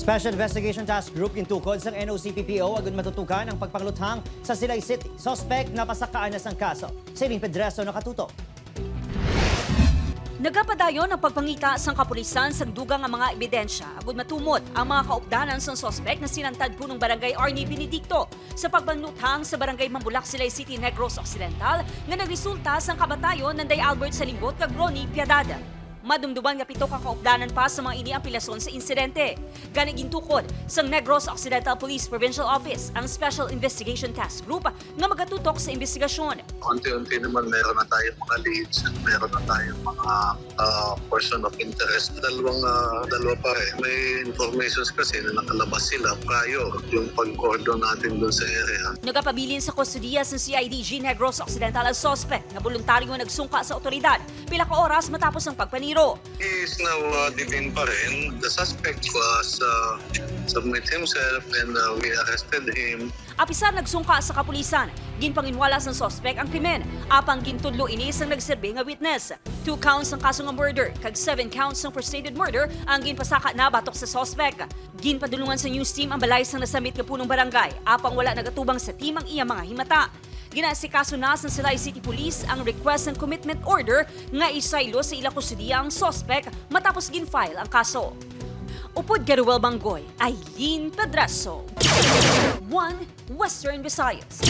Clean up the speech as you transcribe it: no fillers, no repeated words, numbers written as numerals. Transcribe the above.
Special Investigation Task Group gintukod sa NOCPPO agad matutukan ang pagpangluthang sa Silay City. Suspect na pasakaan na sang kaso. Siling Pedreso nakatuto. Nagapadayon ang pagpangita sang kapulisan sa dugang ang mga ebidensya agud matumod ang mga kaupdanan sang suspect na sinantad punong barangay Arnie Benedicto sa pagpangluthang sa barangay Mambulak, Silay City, Negros Occidental nga nagresulta sang kabatayon ng Day Albert Salimbot kag Ronnie Piedad. Madumduman nga pito ka kaupdanan pa sa mga iniampilasyon sa insidente. Gani gintukod sang Negros Occidental Police Provincial Office ang Special Investigation Task Group nga magatutok sa investigasyon. Unti-unti naman meron na tayong mga leads at meron na tayong mga person of interest. Dalawa pa rin. May informations kasi na nakalabas sila prior yung pag-cordon natin doon sa area. Nagapabilin sa kustudiya sa CIDG Negros Occidental ang suspect na voluntaryo nagsungka sa otoridad pila ka oras matapos ang pagpaniro. He is now detained pa rin. The suspect was submit himself and we arrested him. Apisar nagsungka sa kapulisan, ginpanginwala sa suspect ang krimen, apang gintudlo inis ang nagserbi nga witness. 2 counts ang kaso nga murder, kag 7 counts ng frustrated murder ang ginpasaka na batok sa suspect. Ginpadulungan sa news team ang balay sang nasamit nga punong barangay, apang wala nagatubang sa team ang iya mga himata. Ginasikaso na sa Silay City Police ang request and commitment order nga isaylo sa ila kustudiya ang suspect matapos gin-file ang kaso. Upod Garuel Banggoy, Eileen Pedraso, 1 Western Visayas.